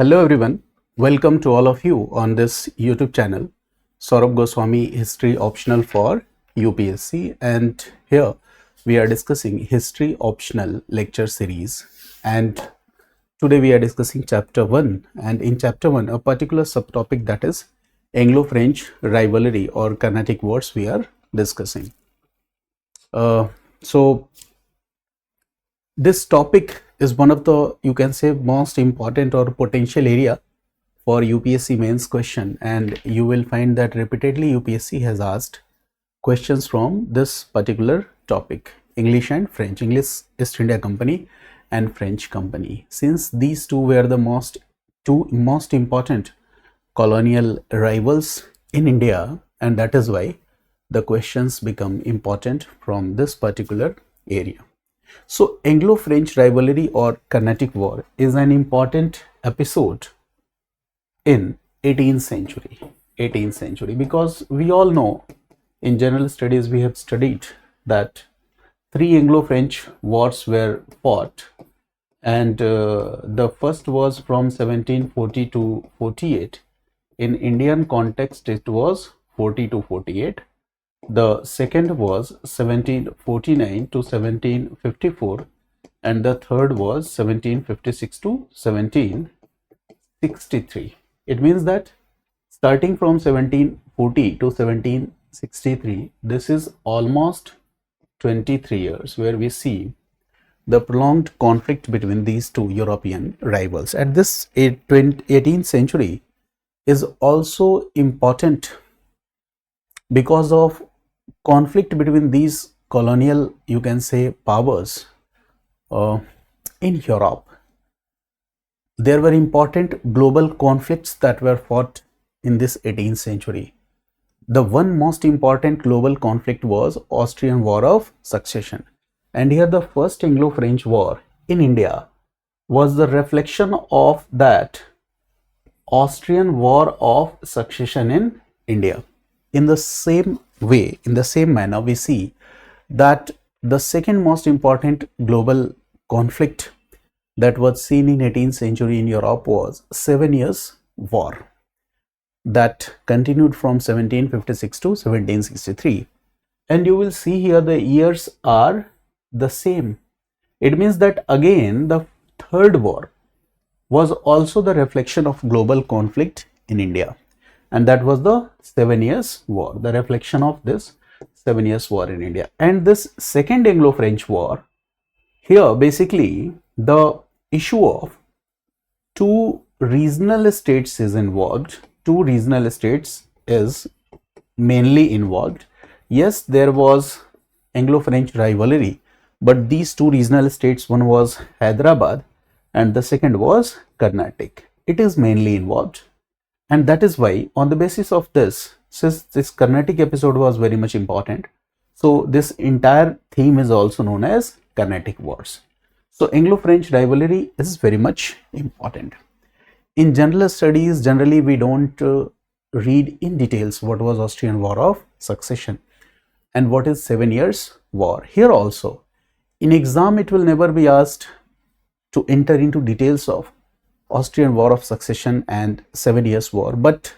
Hello everyone, welcome to all of you on this YouTube channel, Saurabh Goswami History Optional for UPSC, and here we are discussing History Optional lecture series, and today we are discussing chapter 1, and in chapter 1 a particular subtopic, that is Anglo-French Rivalry or Carnatic Wars, we are discussing. So this topic is one of the, you can say, most important or potential area for UPSC mains question, and you will find that repeatedly UPSC has asked questions from this particular topic, English and French, English East India Company and French Company, since these two were the two most important colonial rivals in India, and that is why the questions become important from this particular area. So Anglo-French rivalry or Carnatic War is an important episode in 18th century, because we all know in general studies we have studied that three Anglo-French wars were fought, and the first was from 1740 to 48. In Indian context it was 40 to 48. The second was 1749 to 1754, and the third was 1756 to 1763. It means that starting from 1740 to 1763, this is almost 23 years where we see the prolonged conflict between these two European rivals. And this 18th century is also important because of conflict between these colonial, you can say, powers in Europe. There were important global conflicts that were fought in this 18th century. The one most important global conflict was Austrian War of Succession, and here the first Anglo-French War in India was the reflection of that Austrian War of Succession in India. In the same way, in the same manner, we see that the second most important global conflict that was seen in 18th century in Europe was 7 Years' War that continued from 1756 to 1763, and you will see here the years are the same. It means that again the third war was also the reflection of global conflict in India, and that was the 7 Years' War, the reflection of this 7 Years' War in India. And this second Anglo-French War, here basically the issue of two regional states is involved. Two regional states is mainly involved. Yes, there was Anglo-French rivalry, but these two regional states, one was Hyderabad and the second was Carnatic. It is mainly involved. And that is why, on the basis of this, since this Carnatic episode was very much important, so this entire theme is also known as Carnatic Wars. So Anglo-French rivalry is very much important. In general studies, generally we don't read in details what was Austrian War of Succession and what is 7 Years' War. Here also, in exam it will never be asked to enter into details of Austrian War of Succession and 7 Years' War, but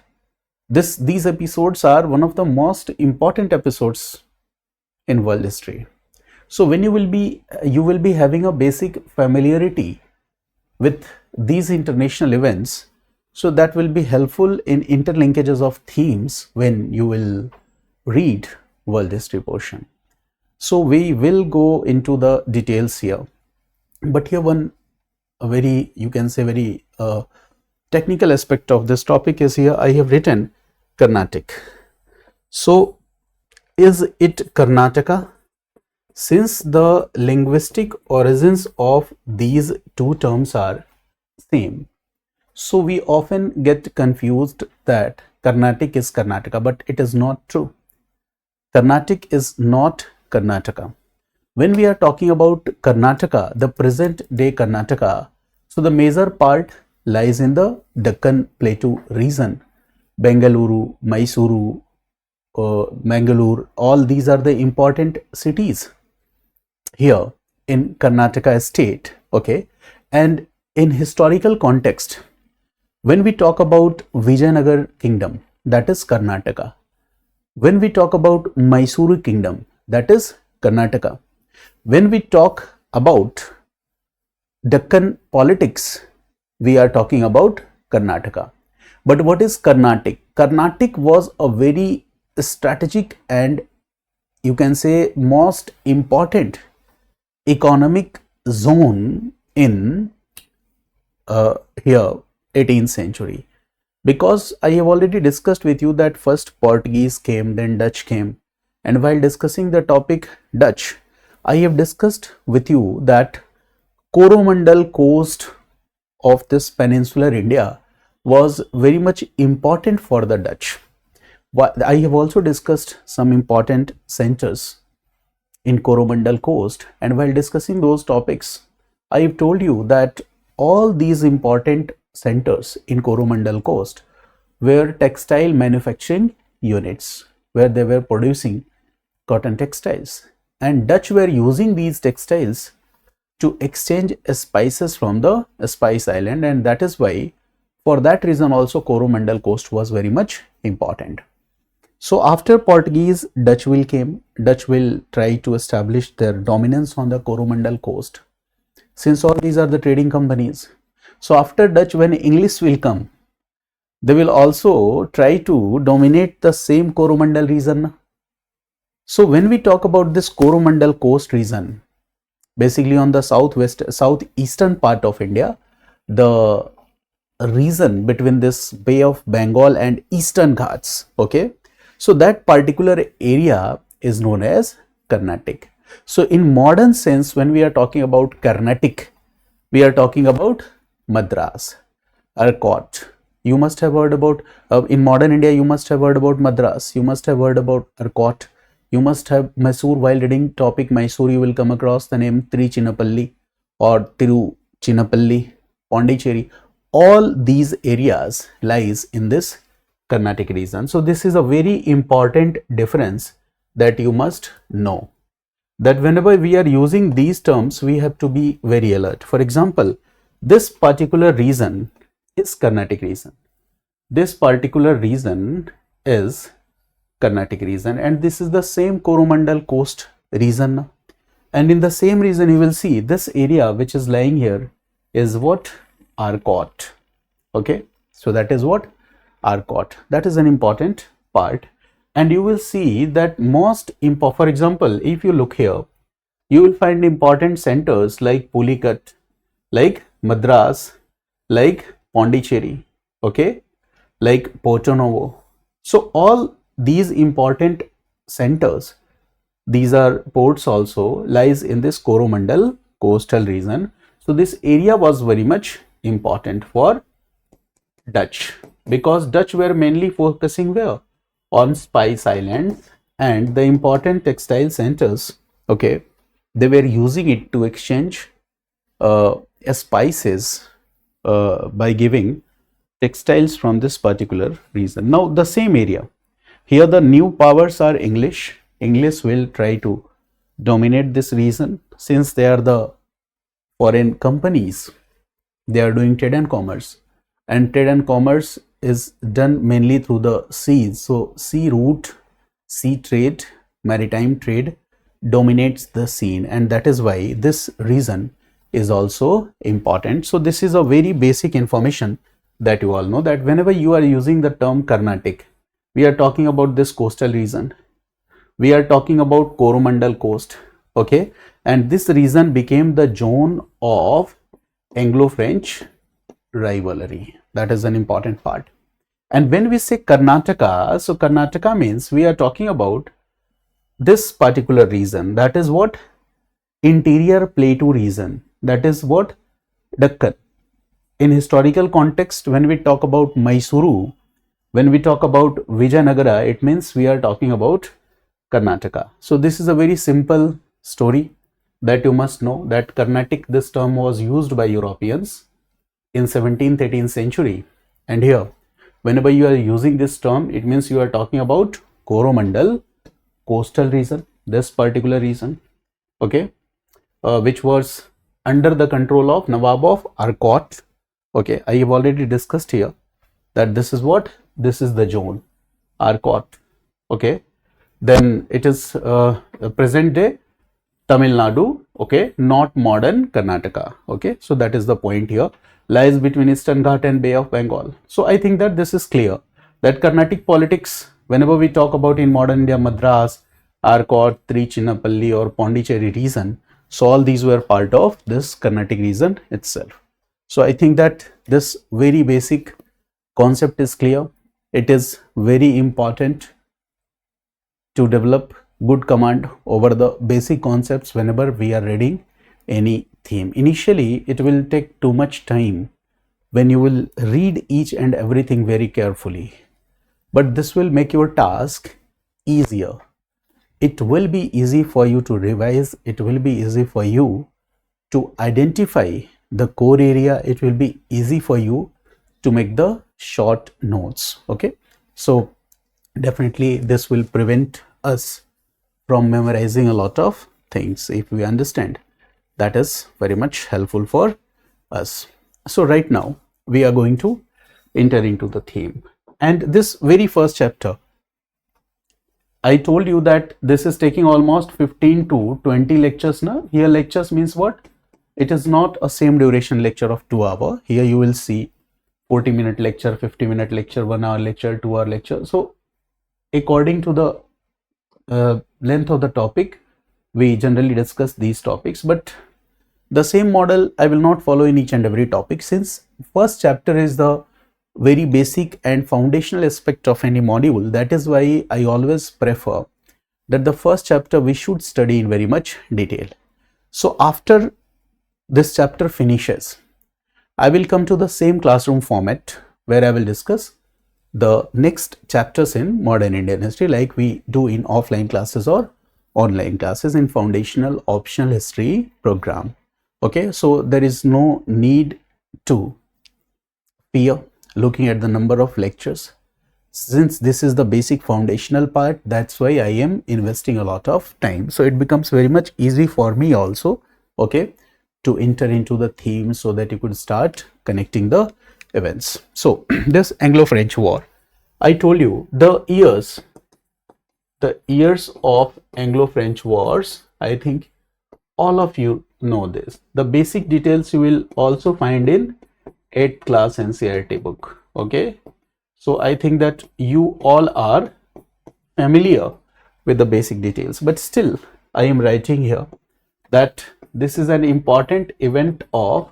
these episodes are one of the most important episodes in world history. So when you will be having a basic familiarity with these international events, so that will be helpful in interlinkages of themes when you will read world history portion. So we will go into the details here, but here a very, you can say, very technical aspect of this topic is here I have written Carnatic. So is it Karnataka? Since the linguistic origins of these two terms are same, so we often get confused that Carnatic is Karnataka, but it is not true. Carnatic is not Karnataka. When we are talking about Karnataka, the present day Karnataka, so the major part lies in the Deccan Plateau region. Bengaluru, Mysuru, Mangalore, all these are the important cities here in Karnataka state. Okay, and in historical context, When we talk about Vijayanagar kingdom, that is Karnataka. When we talk about Mysuru kingdom, that is Karnataka. When we talk about Deccan politics, we are talking about Karnataka. But what is Carnatic? Carnatic was a very strategic and you can say most important economic zone in here 18th century, because I have already discussed with you that first Portuguese came, then Dutch came, and while discussing the topic Dutch, I have discussed with you that Coromandel coast of this peninsular India was very much important for the Dutch. I have also discussed some important centers in Coromandel coast, and while discussing those topics, I have told you that all these important centers in Coromandel coast were textile manufacturing units where they were producing cotton textiles, and Dutch were using these textiles to exchange spices from the Spice Island, and that is why for that reason also Coromandel coast was very much important. So after Portuguese, Dutch will came. Dutch will try to establish their dominance on the Coromandel coast, since all these are the trading companies. So after Dutch, when English will come, they will also try to dominate the same Coromandel region. So when we talk about this Coromandel coast region, basically on the southeastern part of India, the region between this Bay of Bengal and Eastern Ghats, okay, so that particular area is known as Carnatic. So in modern sense, when we are talking about Carnatic, we are talking about Madras, Arcot. You must have heard about, in modern India, you must have heard about Madras, you must have heard about Arcot, you must have Mysore. While reading topic Mysore, you will come across the name Trichinappalli or Tiruchinappalli, Pondicherry. All these areas lies in this Carnatic region. So this is a very important difference that you must know, that whenever we are using these terms, we have to be very alert. For example, this particular region is Carnatic region. This particular region is Carnatic region, and this is the same Coromandel coast region. And in the same region, you will see this area which is lying here is what? Arcot. Okay, so that is what? Arcot. That is an important part. And you will see that most important, for example, if you look here, you will find important centers like Pulicat, like Madras, like Pondicherry, okay, like Porto Novo. So all these important centers, these are ports also, lies in this Coromandel coastal region. So this area was very much important for Dutch, because Dutch were mainly focusing where? On Spice Islands and the important textile centers, okay, they were using it to exchange spices by giving textiles from this particular region. Now the same area, here the new powers are English. English will try to dominate this region, since they are the foreign companies, they are doing trade and commerce, and trade and commerce is done mainly through the seas. So sea route, sea trade, maritime trade dominates the scene, and that is why this region is also important. So this is a very basic information that you all know, that whenever you are using the term Carnatic, we are talking about this coastal region, we are talking about Coromandel coast, okay, and this region became the zone of Anglo-French rivalry. That is an important part. And when we say Karnataka, so Karnataka means we are talking about this particular region, that is what? Interior Plateau region, that is what? Deccan. In historical context, when we talk about Mysuru, when we talk about Vijayanagara, it means we are talking about Karnataka. So this is a very simple story that you must know, that Carnatic, this term was used by Europeans in 17th, 18th century, and here whenever you are using this term, it means you are talking about Coromandel coastal region, this particular region, okay, which was under the control of Nawab of Arcot, Okay, I have already discussed here that this is what, this is the zone, Arcot. Okay, then it is present day Tamil Nadu, okay, not modern Karnataka. Okay, so that is the point here, lies between Eastern Ghat and Bay of Bengal. So I think that this is clear that Carnatic politics, whenever we talk about in modern India, Madras, Arcot, Trichinappalli or Pondicherry region, so all these were part of this Carnatic region itself. So I think that this very basic concept is clear. It is very important to develop good command over the basic concepts whenever we are reading any theme. Initially, it will take too much time when you will read each and everything very carefully, but this will make your task easier. It will be easy for you to revise. It will be easy for you to identify the core area. It will be easy for you to make the short notes. Okay, so definitely this will prevent us from memorizing a lot of things. If we understand, that is very much helpful for us. So right now we are going to enter into the theme, and this very first chapter, I told you that this is taking almost 15 to 20 lectures now. Here lectures means what? It is not a same duration lecture of 2 hours. Here you will see 40-minute lecture, 50-minute lecture, 1 hour lecture, 2 hour lecture. So according to the length of the topic, we generally discuss these topics, but the same model I will not follow in each and every topic, since first chapter is the very basic and foundational aspect of any module. That is why I always prefer that the first chapter we should study in very much detail. So after this chapter finishes, I will come to the same classroom format where I will discuss the next chapters in modern Indian history, like we do in offline classes or online classes in foundational optional history program. Okay, so there is no need to fear looking at the number of lectures, since this is the basic foundational part. That's why I am investing a lot of time, so it becomes very much easy for me also, okay, to enter into the theme so that you could start connecting the events. So this Anglo-French War, I told you the years of Anglo-French Wars. I think all of you know this. The basic details you will also find in 8th class NCERT book. Okay, so I think that you all are familiar with the basic details, but still I am writing here that this is an important event of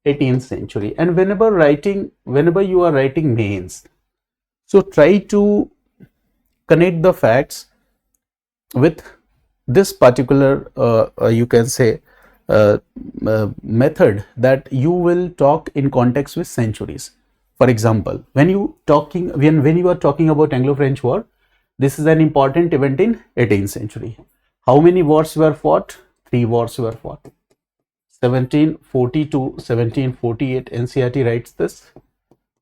18th century. And whenever you are writing mains, so try to connect the facts with this particular you can say method, that you will talk in context with centuries. For example, when you are talking about Anglo-French War, this is an important event in 18th century. How many wars were fought? 3 wars were fought. 1740 to 1748, NCERT writes this.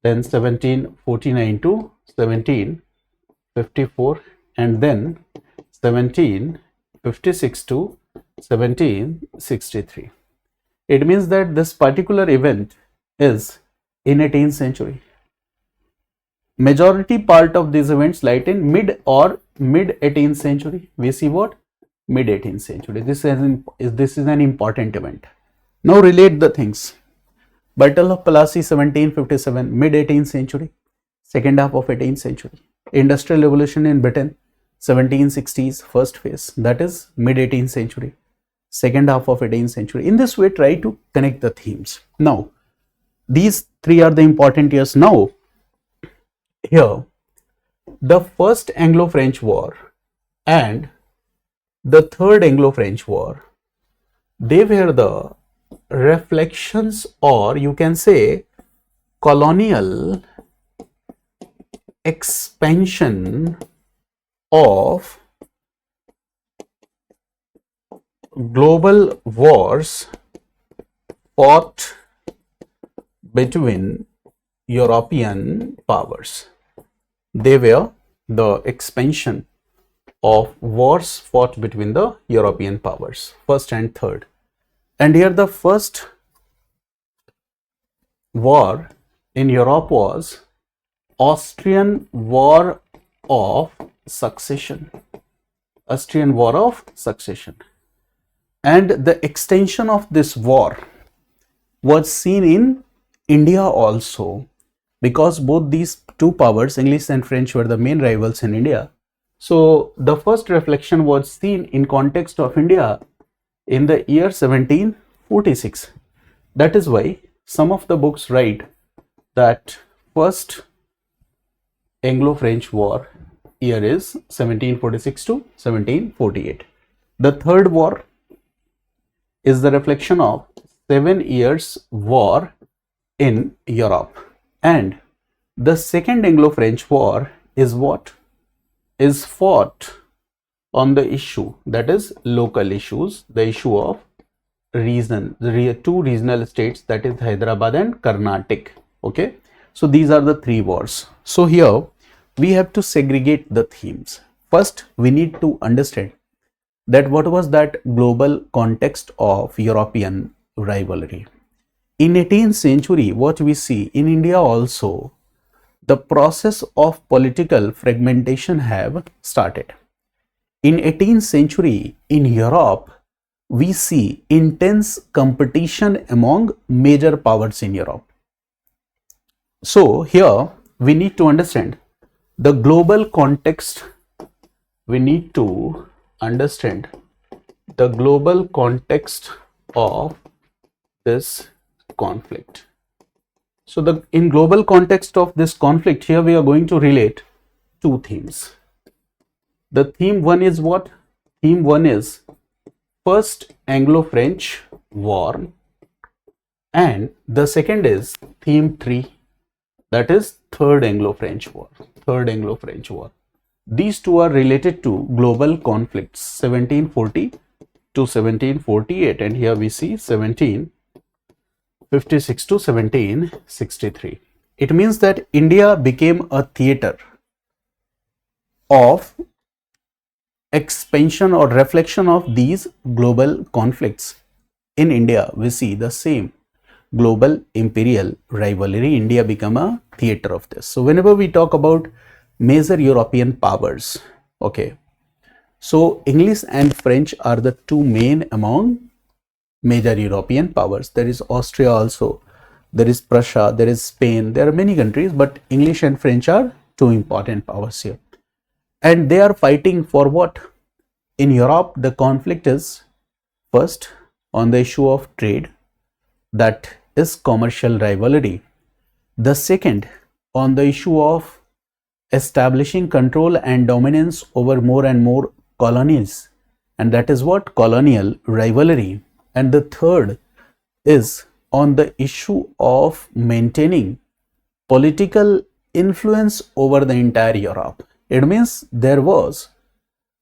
Then 1749 to 1754, and then 1756 to 1763. It means that this particular event is in 18th century. Majority part of these events light in mid 18th century. We see what? Mid 18th century. This is an important event. Now relate the things. Battle of Plassey 1757, mid 18th century, second half of 18th century. Industrial Revolution in Britain 1760s, first phase, that is mid 18th century, second half of 18th century. In this way, try to connect the themes. Now these 3 are the important years. Now here, the first Anglo-French War and the third Anglo-French War, they were the reflections, or you can say colonial expansion of global wars fought between European powers. They were the expansion of wars fought between the European powers, first and third. And here the first war in Europe was Austrian War of Succession. Austrian War of Succession. And the extension of this war was seen in India also, because both these two powers, English and French, were the main rivals in India. So the first reflection was seen in context of India in the year 1746. That is why some of the books write that first Anglo-French War year is 1746 to 1748. The third war is the reflection of 7 years war in Europe, and the second Anglo-French War is what is fought on the issue, that is local issues, the issue of region, the two regional states, that is Hyderabad and Carnatic. Okay, so these are the three wars. So here we have to segregate the themes. First, we need to understand that what was that global context of European rivalry. In 18th century, what we see in India also, the process of political fragmentation have started. In 18th century, in Europe, we see intense competition among major powers in Europe. So here we need to understand the global context. We need to understand the global context of this conflict. So in global context of this conflict, here we are going to relate two themes. The theme one is what? Theme one is first Anglo-French War, and the second is theme 3, that is third Anglo-French War. Third Anglo-French War. These two are related to global conflicts 1740 to 1748, and here we see 1756 to 1763. It means that India became a theater of expansion or reflection of these global conflicts. In India, we see the same global imperial rivalry. India become a theater of this. So whenever we talk about major European powers, okay, so English and French are the two main among major European powers. There is Austria also, there is Prussia, there is Spain, there are many countries, but English and French are two important powers here. And they are fighting for what? In Europe, the conflict is first on the issue of trade, that is commercial rivalry. The second on the issue of establishing control and dominance over more and more colonies, and that is what? Colonial rivalry. And the third is on the issue of maintaining political influence over the entire Europe. It means there was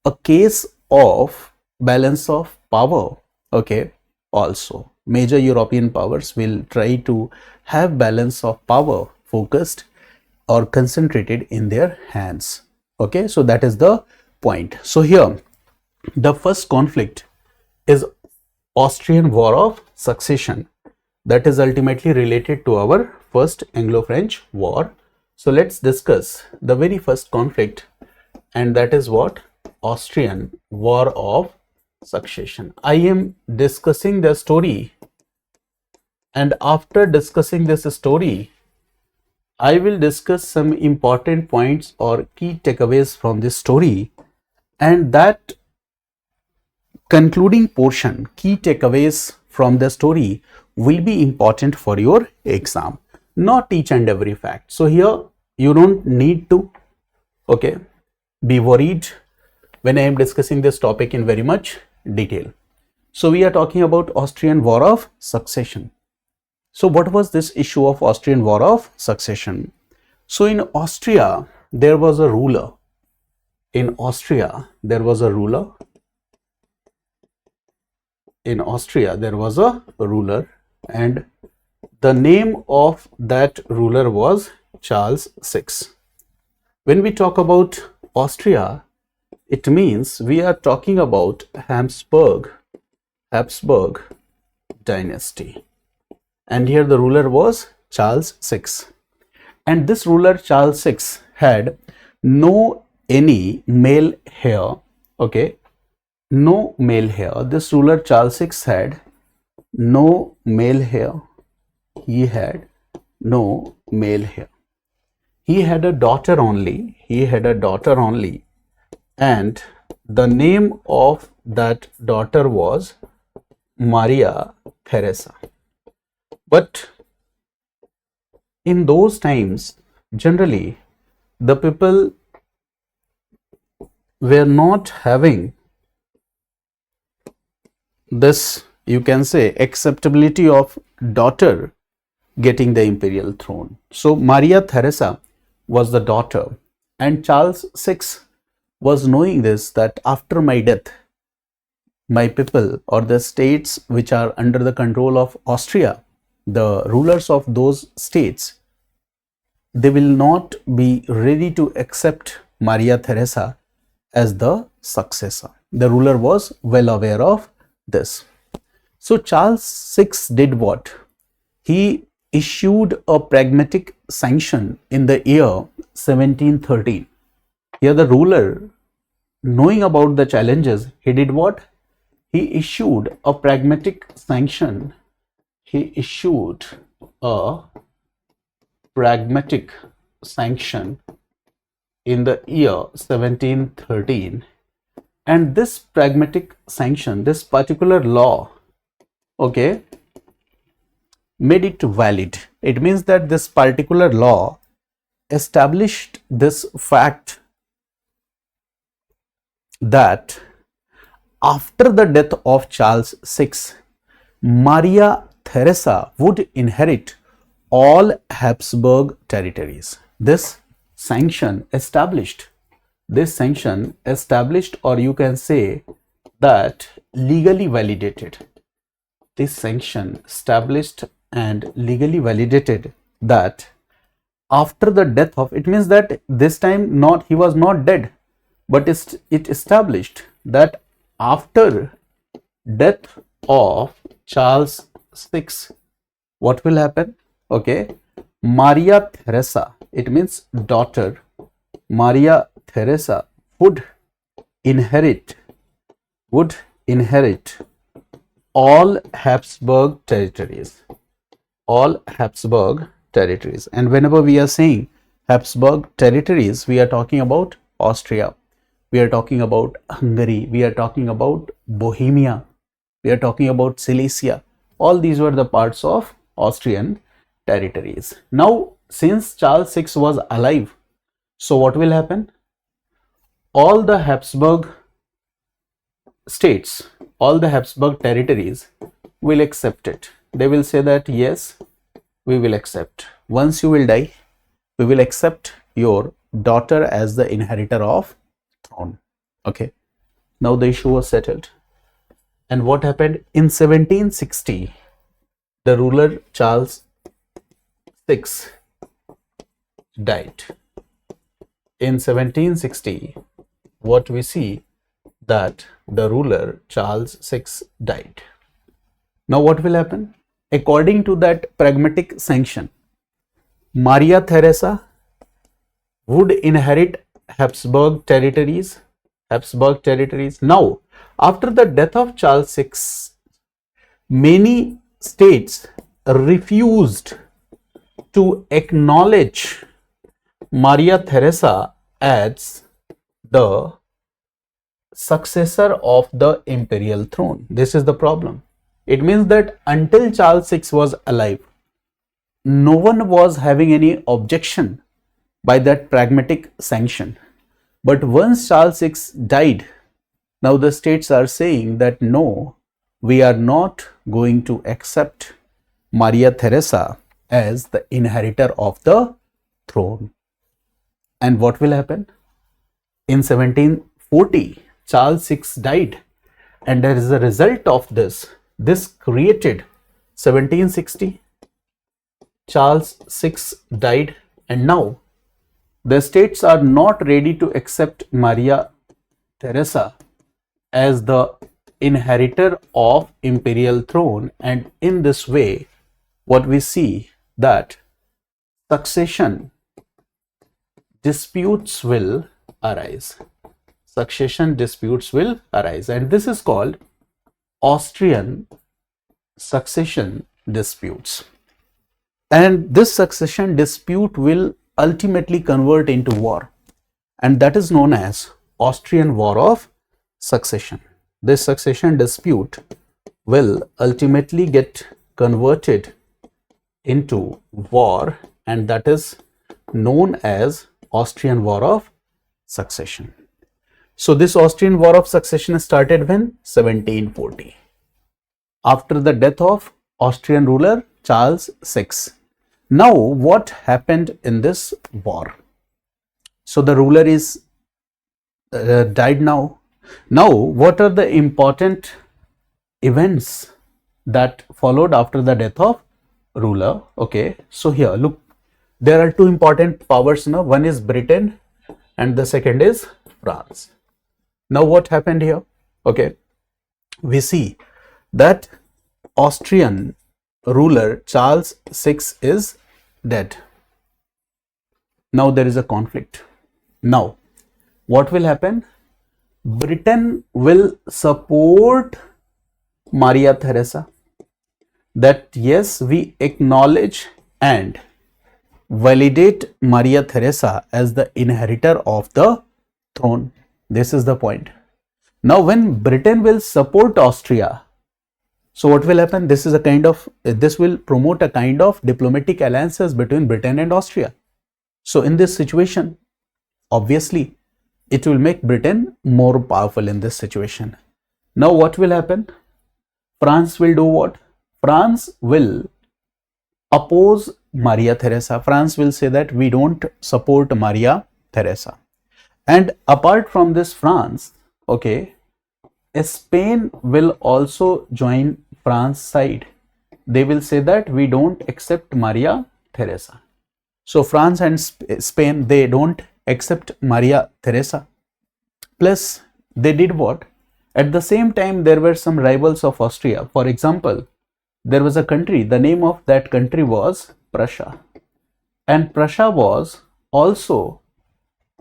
a case of balance of power. Okay, also major European powers will try to have balance of power focused or concentrated in their hands. Okay, so that is the point. So here the first conflict is Austrian War of Succession, that is ultimately related to our first Anglo-French War. So let's discuss the very first conflict, and that is what? Austrian War of Succession. I am discussing the story, and after discussing this story, I will discuss some important points or key takeaways from this story, and that concluding portion, key takeaways from the story, will be important for your exam, not each and every fact. So here you don't need to, okay, be worried when I am discussing this topic in very much detail. So we are talking about Austrian War of Succession. So what was this issue of Austrian War of Succession? So in Austria, there was a ruler. In Austria, there was a ruler. In Austria, there was a ruler, and the name of that ruler was Charles VI. When we talk about Austria, it means we are talking about Habsburg dynasty. And here the ruler was Charles VI. And this ruler Charles VI had no any male heir, okay, no male heir. This ruler Charles VI had no male heir. He had no male heir. He had a daughter only. He had a daughter only, and the name of that daughter was Maria Theresa. But in those times, generally, the people were not having this, you can say, acceptability of daughter getting the imperial throne. So Maria Theresa was the daughter, and Charles VI was knowing this, that after my death, my people or the states which are under the control of Austria, the rulers of those states, they will not be ready to accept Maria Theresa as the successor. The ruler was well aware of this. So Charles VI did what? He issued a pragmatic sanction in the year 1713. Here the ruler, knowing about the challenges, he did what? He issued a pragmatic sanction. He issued a pragmatic sanction in the year 1713, and this pragmatic sanction, this particular law, okay, made it valid. It means that this particular law established this fact that after the death of Charles VI, Maria Theresa would inherit all Habsburg territories. This sanction established, or you can say that legally validated, this sanction established and legally validated that after the death of, it means that this time not, he was not dead, but it established that after death of Charles VI, what will happen? Okay, Maria Theresa, it means daughter, Maria Theresa would inherit all Habsburg territories, and whenever we are saying Habsburg territories, we are talking about Austria, we are talking about Hungary, we are talking about Bohemia, we are talking about Silesia. All these were the parts of Austrian territories. Now, since Charles VI was alive, so what will happen? All the Habsburg states, all the Habsburg territories will accept it. They will say that yes, we will accept. Once you will die, we will accept your daughter as the inheritor of throne. Okay. Now the issue was settled. And what happened? In 1760, the ruler Charles VI died. In 1760, what we see, that the ruler Charles VI died. Now what will happen? According to that pragmatic sanction, Maria Theresa would inherit Habsburg territories. Now, after the death of Charles VI, many states refused to acknowledge Maria Theresa as the successor of the imperial throne. This is the problem. It means that until Charles VI was alive, no one was having any objection by that pragmatic sanction. But once Charles VI died, now the states are saying that no, we are not going to accept Maria Theresa as the inheritor of the throne. And what will happen? In 1740, Charles VI died, and as a result of this created 1760, Charles VI died, and now the states are not ready to accept Maria Theresa as the inheritor of imperial throne. And in this way, what we see, that succession disputes will arise. Succession disputes will arise, and this is called Austrian succession disputes. And this succession dispute will ultimately convert into war, and that is known as Austrian War of Succession. This succession dispute will ultimately get converted into war, and that is known as Austrian War of Succession. So this Austrian War of Succession started when? 1740. After the death of Austrian ruler Charles VI. Now what happened in this war? So the ruler is died now. Now what are the important events that followed after the death of ruler? Okay, so here look, there are two important powers now. One is Britain and the second is France. Now what happened here? Okay, we see that Austrian ruler Charles VI is dead. Now there is a conflict. Now what will happen? Britain will support Maria Theresa, that yes, we acknowledge and validate Maria Theresa as the inheritor of the throne. This is the point. Now when Britain will support Austria, so what will happen? This will promote a kind of diplomatic alliances between Britain and Austria. So in this situation, obviously it will make Britain more powerful in this situation. Now what will happen? France will do what? France will oppose Maria Theresa. France will say that we don't support Maria Theresa. And apart from this France, okay, Spain will also join France's side. They will say that we don't accept Maria Theresa. So France and Spain, they don't accept Maria Theresa. Plus they did what? At the same time, there were some rivals of Austria. For example, there was a country, the name of that country was Prussia. And Prussia was also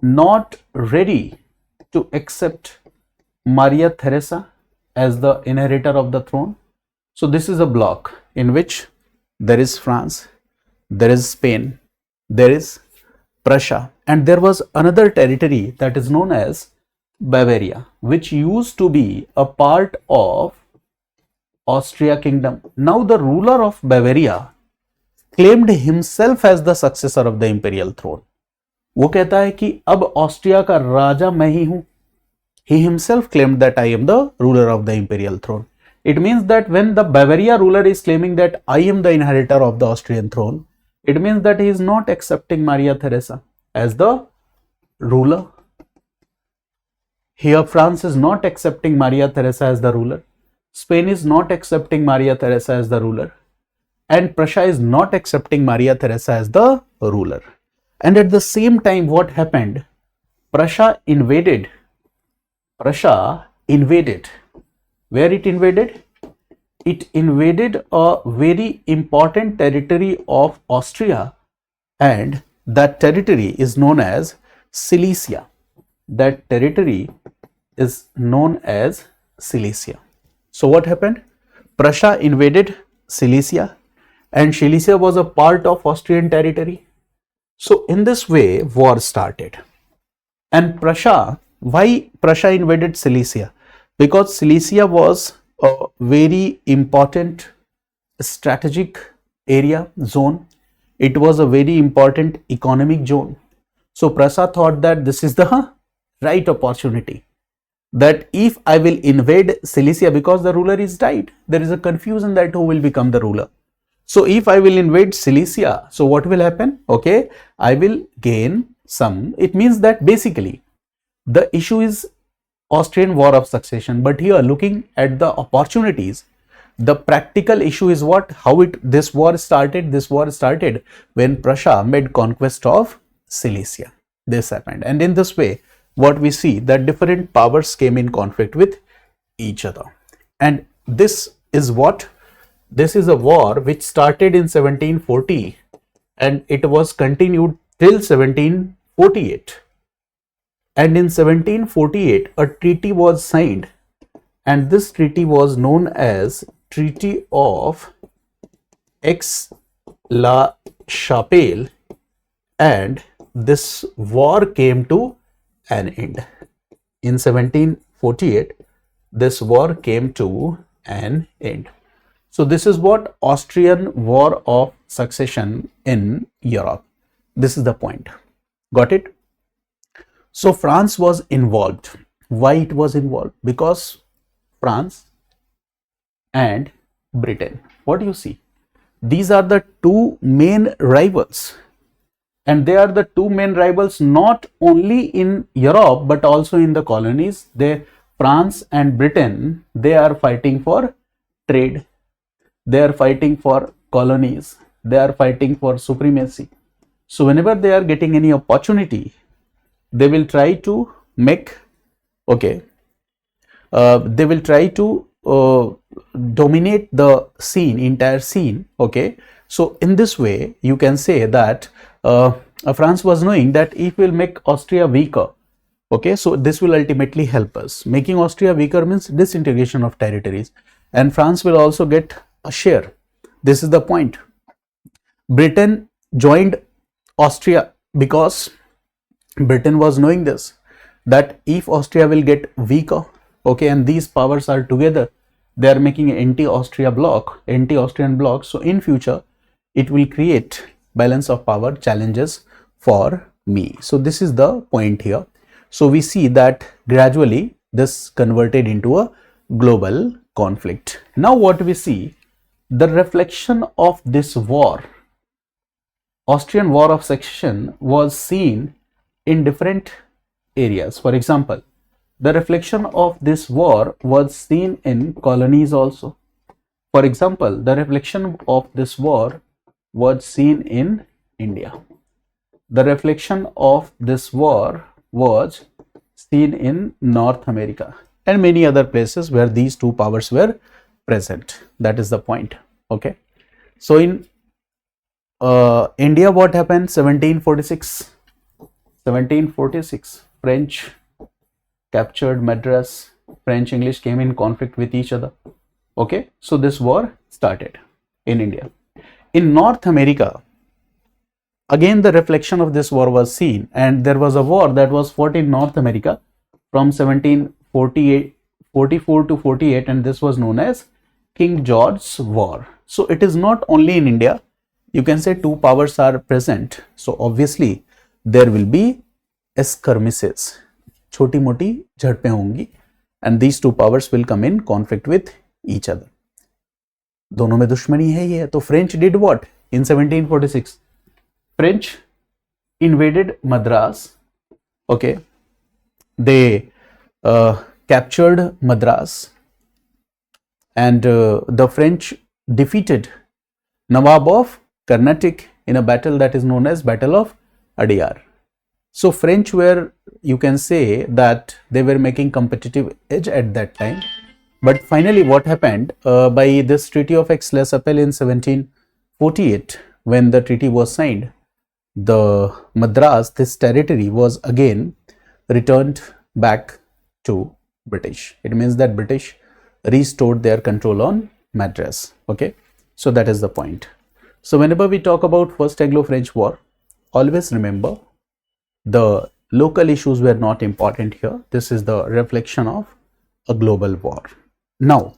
not ready to accept Maria Theresa as the inheritor of the throne. So this is a block in which there is France, there is Spain, there is Prussia, and there was another territory that is known as Bavaria, which used to be a part of Austria Kingdom. Now the ruler of Bavaria claimed himself as the successor of the imperial throne. वो कहता है कि अब Austria का राजा मैं ही हूं. He himself claimed that I am the ruler of the imperial throne. It means that when the Bavaria ruler is claiming that I am the inheritor of the Austrian throne, it means that he is not accepting Maria Theresa as the ruler. Here France is not accepting Maria Theresa as the ruler. Spain is not accepting Maria Theresa as the ruler. And Prussia is not accepting Maria Theresa as the ruler. And at the same time, what happened? Prussia invaded. Where it invaded? It invaded a very important territory of Austria, and that territory is known as Silesia. That territory is known as Silesia. So what happened? Prussia invaded Silesia, and Silesia was a part of Austrian territory. So in this way, war started. And Prussia, why Prussia invaded Silesia? Because Silesia was a very important strategic area zone. It was a very important economic zone. So Prussia thought that this is the right opportunity, that if I will invade Silesia, because the ruler is died, there is a confusion that who will become the ruler. So if I will invade Silesia, so what will happen? Okay, I will gain some. It means that basically the issue is Austrian War of Succession, but here looking at the opportunities, the practical issue is what? How this war started? This war started when Prussia made conquest of Silesia. This happened, and in this way, what we see that different powers came in conflict with each other. And this is what? This is a war which started in 1740 and it was continued till 1748. And in 1748, a treaty was signed, and this treaty was known as Treaty of Aix-la-Chapelle, and this war came to an end. In 1748, this war came to an end. So this is what Austrian War of Succession in Europe. This is the point. Got it? So France was involved. Why it was involved? Because France and Britain. What do you see? These are the two main rivals. And they are the two main rivals not only in Europe but also in the colonies. France and Britain, they are fighting for trade. They are fighting for colonies. They are fighting for supremacy. So whenever they are getting any opportunity, they will try to make, they will try to dominate the scene, entire scene. So in this way, you can say that France was knowing that if we will make Austria weaker, so this will ultimately help us. Making Austria weaker means disintegration of territories, and France will also get a share. This is the point. Britain joined Austria because Britain was knowing this, that if Austria will get weaker, and these powers are together, they are making an anti-Austrian bloc. So in future, it will create balance of power challenges for me. So this is the point here. So we see that gradually this converted into a global conflict. Now what we see, the reflection of this war, Austrian War of Succession, was seen in different areas. For example, the reflection of this war was seen in colonies also. For example, the reflection of this war was seen in India. The reflection of this war was seen in North America and many other places where these two powers were present. That is the point. So in India, what happened? 1746, French captured Madras. French English came in conflict with each other. So this war started in India. In North America, again the reflection of this war was seen, and there was a war that was fought in North America from 1744 to 48, and this was known as King George's War. So it is not only in India, you can say two powers are present. So obviously there will be skirmishes, choti moti jhadpein hongi, and these two powers will come in conflict with each other. दोनों में दुश्मनी है ये. तो French did what in 1746? French invaded Madras. They captured Madras, and the French defeated Nawab of Carnatic in a battle that is known as Battle of Adyar. So French were, you can say that they were making competitive edge at that time. But finally what happened, by this Treaty of Aix-la-Chapelle in 1748, when the treaty was signed, the Madras, this territory, was again returned back to British. It means that British restored their control on Madras. So that is the point. So whenever we talk about First Anglo-French War, always remember the local issues were not important here. This is the reflection of a global war. Now,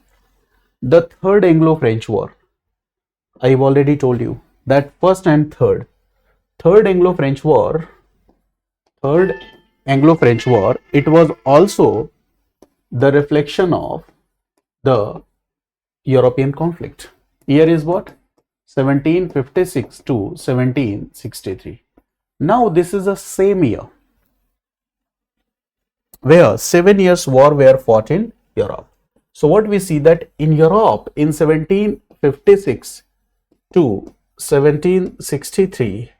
the Third Anglo-French War, I have already told you that first and third Anglo-French War, it was also the reflection of the European conflict. Year is what? 1756 to 1763. Now this is the same year where 7 years war were fought in Europe. So what we see that in Europe in 1756 to 1763,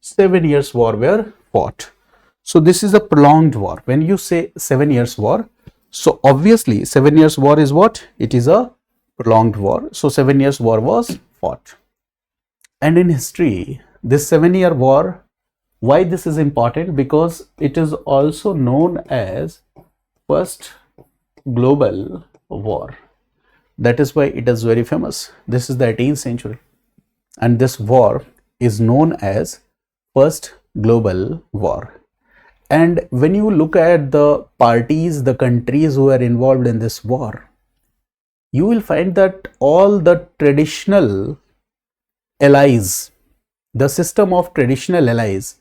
7 years war were fought. So this is a prolonged war. When you say 7 years war, so obviously 7 years war is what? It is a prolonged war. So 7 years war was fought. And in history, this 7-year war, why this is important? Because it is also known as First Global War. That is why it is very famous. This is the 18th century, and this war is known as First Global War. And when you look at the parties, the countries who are involved in this war, you will find that all the traditional allies, the system of traditional allies,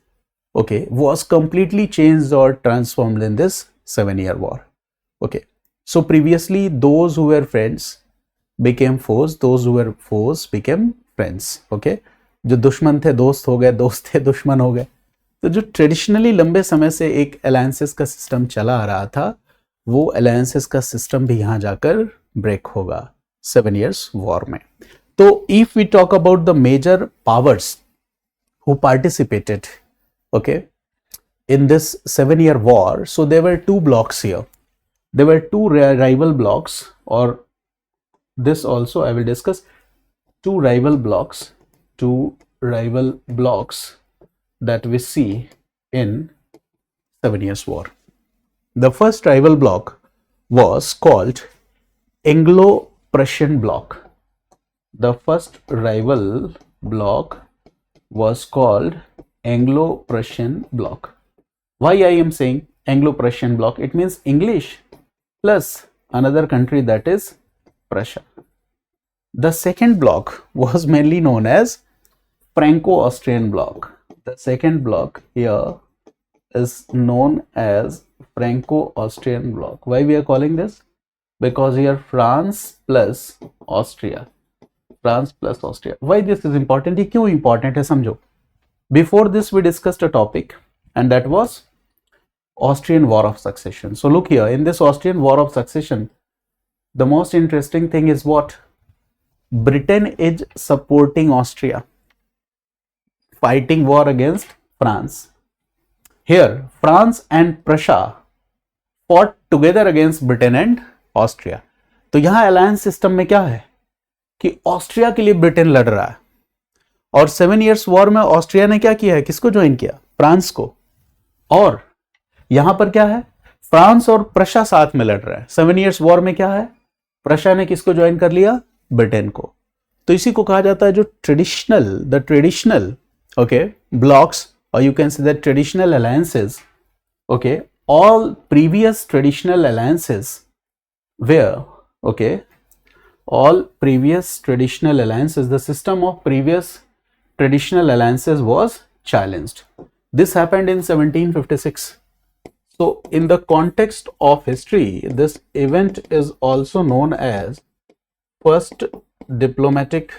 okay, was completely changed or transformed in this 7-year war. Okay, so previously those who were friends became foes, those who were foes became friends. Okay, जो दुश्मन थे दोस्त हो गए, दोस्त थे दुश्मन हो गए. तो जो ट्रेडिशनली लंबे समय से एक अलायंसेस का सिस्टम चला आ रहा था, वो अलायंसेस का सिस्टम भी यहाँ जाकर ब्रेक होगा 7 years वॉर में. तो if we talk about the major powers who participated, okay, in this 7-year war, so there were two blocks here. There were two rival blocks, or this also I will discuss. Two rival blocks that we see in 7 years war. The first rival bloc was called Anglo-Prussian bloc. The first rival bloc was called Anglo-Prussian bloc. Why I am saying Anglo-Prussian bloc? It means English plus another country, that is Prussia. The second bloc was mainly known as Franco-Austrian bloc. The second bloc here is known as Franco-Austrian bloc. Why we are calling this? Because here France plus Austria. France plus Austria. Why this is important? ये क्यों important है समझो. Before this we discussed a topic, and that was Austrian War of Succession. So look here, in this Austrian War of Succession, the most interesting thing is what? Britain is supporting Austria, fighting war against France. Here France and Prussia fought together against Britain and Austria. तो यहाँ alliance system में क्या है कि Austria के लिए Britain लड़ रहा है, और 7 years वॉर में ऑस्ट्रिया ने क्या किया है, किसको ज्वाइन किया? फ्रांस को. और यहां पर क्या है, फ्रांस और प्रशा साथ में लड़ रहा है. 7 years वॉर में क्या है, प्रशा ने किसको ज्वाइन कर लिया? ब्रिटेन को. तो इसी को कहा जाता है जो ट्रेडिशनल ओके ब्लॉक्स, और you can say that traditional alliances. Okay, all previous traditional alliances were, okay, all previous traditional alliances, the system of previous traditional alliances was challenged. This happened in 1756. So in the context of history, this event is also known as first diplomatic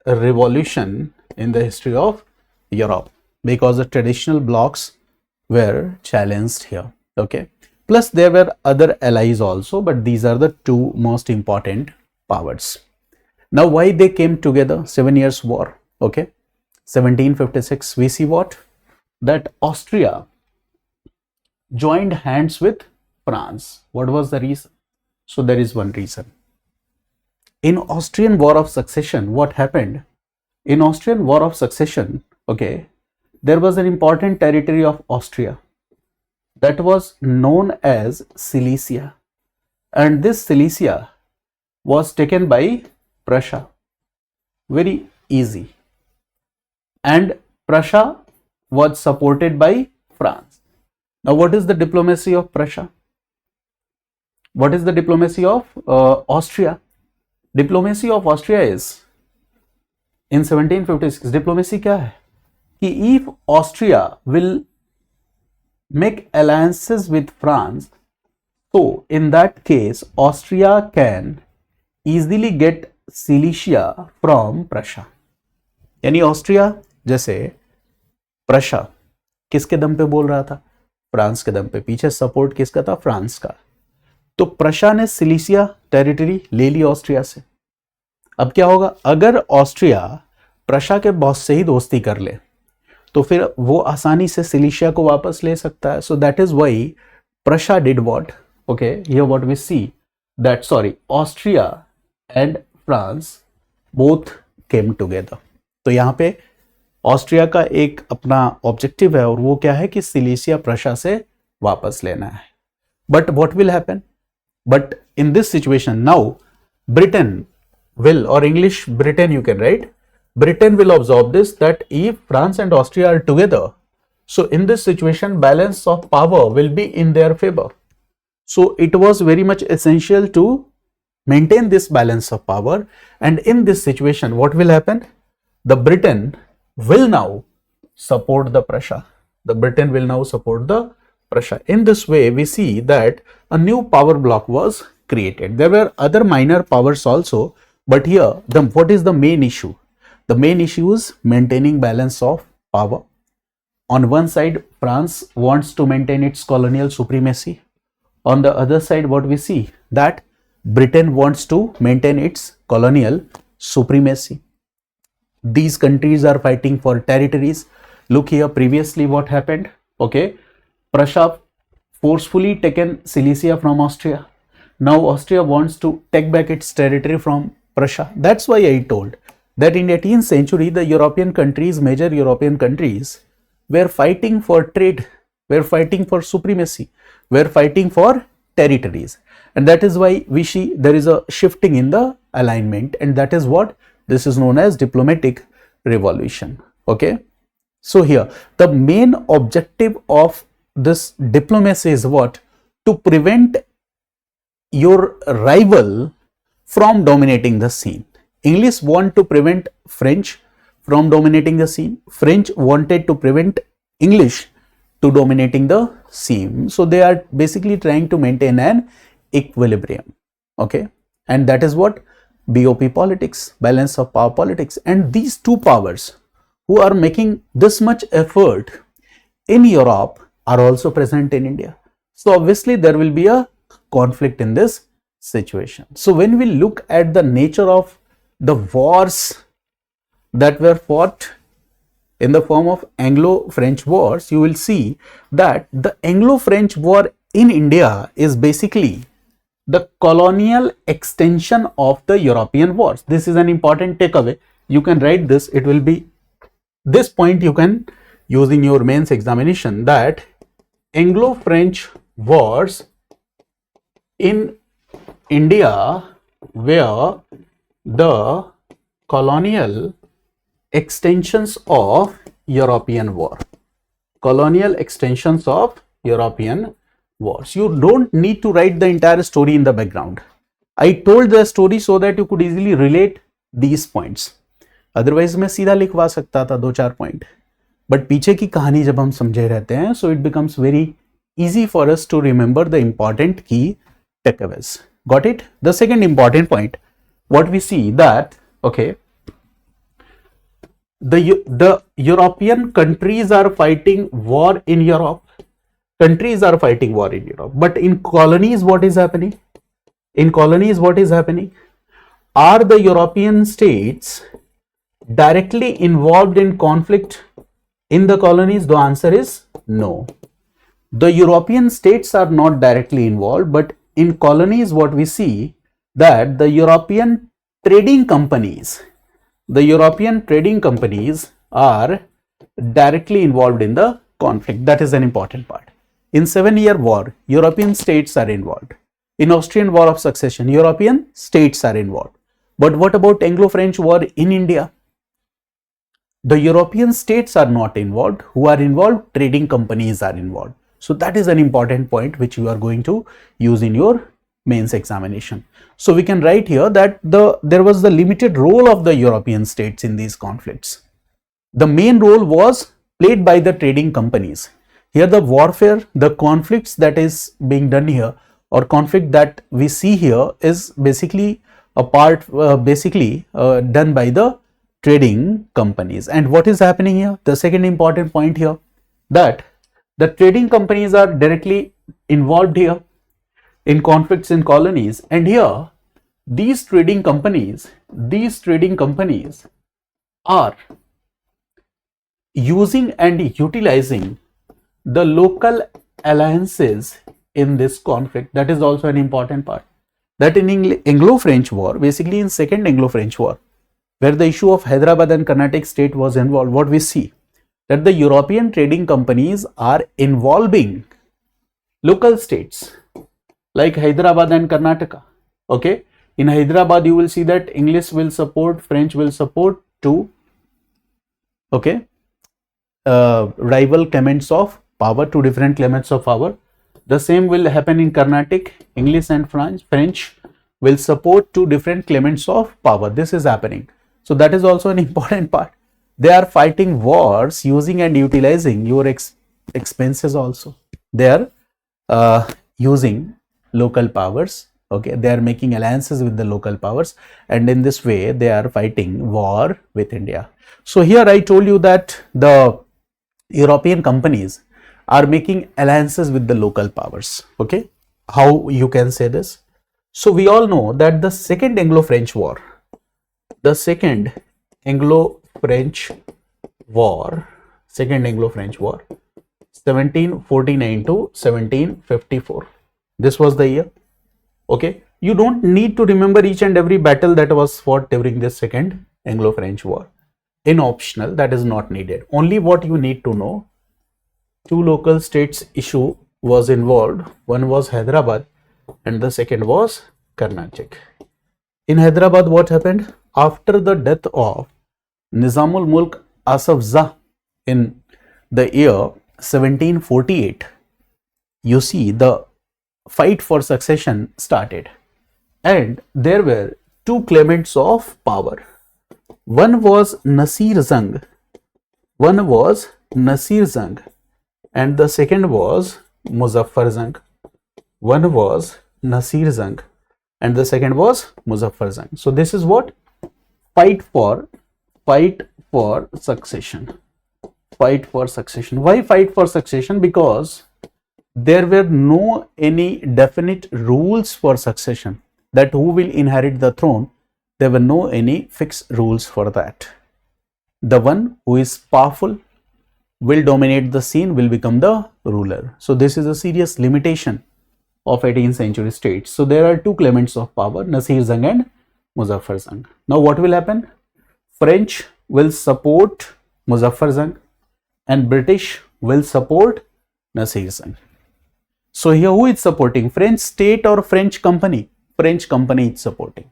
revolution in the history of Europe, because the traditional blocks were challenged here. Okay, plus there were other allies also, but these are the two most important powers. Now why they came together? 7 years war. Okay, 1756 we see what, that Austria joined hands with France. What was the reason? So there is one reason. In Austrian War of Succession, what happened? In Austrian War of Succession, okay, there was an important territory of Austria that was known as Silesia, and this Silesia was taken by Prussia. Very easy. And Prussia was supported by France. Now what is the diplomacy of Prussia? What is the diplomacy of Austria? Diplomacy of Austria is, in 1756, diplomacy क्या है कि if Austria will make alliances with France, so in that case Austria can easily get Silesia from Prussia. यानी Austria जैसे Prussia किसके दम पे बोल रहा था? फ्रांस के दम पे. पीछे सपोर्ट किसका था? फ्रांस का. तो प्रशा ने सिलीसिया टेरिटरी ले ली ऑस्ट्रिया से. अब क्या होगा, अगर ऑस्ट्रिया प्रशा के बॉस से ही दोस्ती कर ले तो फिर वो आसानी से सिलीशिया को वापस ले सकता है. So that is why Prussia did what, okay, here what we see that Austria and France both came together. तो यहाँ पे ऑस्ट्रिया का एक अपना ऑब्जेक्टिव है और वो क्या है कि सिलेसिया प्रशा से वापस लेना है. But what will happen? But in this situation now Britain will, or English Britain you can write, Britain will absorb this, that if France and Austria are together, so in this situation balance of power will be in their favor. So it was very much essential to maintain this balance of power, and in this situation what will happen? The Britain will now support the Prussia. The Britain will now support the Prussia. In this way we see that a new power block was created. There were other minor powers also, but here what is the main issue? The main issue is maintaining balance of power. On one side France wants to maintain its colonial supremacy. On the other side what we see, that Britain wants to maintain its colonial supremacy. These countries are fighting for territories. Look here, previously what happened? Okay, Prussia forcefully taken Silesia from Austria. Now Austria wants to take back its territory from Prussia. That's why I told that in 18th century the European countries, major European countries, were fighting for trade, were fighting for supremacy, were fighting for territories, and that is why we see there is a shifting in the alignment, and that is what this is known as diplomatic revolution. Okay, so here the main objective of this diplomacy is what? To prevent your rival from dominating the scene. English want to prevent French from dominating the scene. French wanted to prevent English to dominating the scene. So they are basically trying to maintain an equilibrium. Okay, and that is what BOP politics, balance of power politics. And these two powers who are making this much effort in Europe are also present in India. So obviously there will be a conflict in this situation. So when we look at the nature of the wars that were fought in the form of Anglo-French wars, you will see that the Anglo-French war in India is basically the colonial extension of the European wars. This is an important takeaway. You can write this. It will be this point you can use in your mains examination, that Anglo-French wars in India were the colonial extensions of European war. Colonial extensions of European wars. You don't need to write the entire story in the background. I told the story so that you could easily relate these points. Otherwise मैं सीधा लिखवा सकता था 2-4 point, but पीछे की कहानी जब हम समझे रहते हैं, so it becomes very easy for us to remember the important key takeaways. Got it? The second important point, what we see that, okay, the European countries are fighting war in Europe. Countries are fighting war in Europe, but in colonies what is happening? In colonies what is happening? Are the European states directly involved in conflict in the colonies? The answer is no. The European states are not directly involved, but in colonies what we see, that the European trading companies are directly involved in the conflict. That is an important part. In 7-year war, European states are involved. In Austrian War of Succession, European states are involved. But what about Anglo-French War in India? The European states are not involved. Who are involved? Trading companies are involved. So that is an important point which you are going to use in your mains examination. So we can write here that there was the limited role of the European states in these conflicts. The main role was played by the trading companies. Here the warfare, the conflicts that is being done here, or conflict that we see here, is basically a part done by the trading companies. And what is happening here? The second important point here, that the trading companies are directly involved here in conflicts in colonies, and here these trading companies are using and utilizing the local alliances in this conflict. That is also an important part. That in Anglo-French War, basically in Second Anglo-French War, where the issue of Hyderabad and Carnatic state was involved, what we see that the European trading companies are involving local states like Hyderabad and Karnataka. Okay, in Hyderabad you will see that English will support, French will support two, okay, rival claimants of power, two different claimants of power. The same will happen in Carnatic. English and French will support two different claimants of power. This is happening. So that is also an important part. They are fighting wars using and utilizing your expenses also. They are using local powers. Okay, they are making alliances with the local powers, and in this way they are fighting war with India. So here I told you that the European companies are making alliances with the local powers. Okay, how you can say this? So we all know that the second Anglo-French War, the second Anglo-French War, 1749 to 1754. This was the year. Okay, you don't need to remember each and every battle that was fought during this second Anglo-French War. In optional, that is not needed. Only what you need to know, two local states issue was involved. One was Hyderabad and the second was Carnatic. In Hyderabad, what happened? After the death of Nizamul Mulk Asaf Jah in the year 1748, you see the fight for succession started, and there were two claimants of power. One was Nasir Jung, and the second was Muzaffar Jung. One was Nasir Jung and the second was Muzaffar Jung. So this is what? Fight for succession. Fight for succession. Why fight for succession? Because there were no any definite rules for succession, that who will inherit the throne. There were no any fixed rules for that. The one who is powerful will dominate the scene, will become the ruler. So this is a serious limitation of 18th century states. So there are two claimants of power, Nasir Jung and Muzaffar Jung. Now what will happen? French will support Muzaffar Jung and British will support Nasir Jung. So here who is supporting? French state or French company? French company is supporting.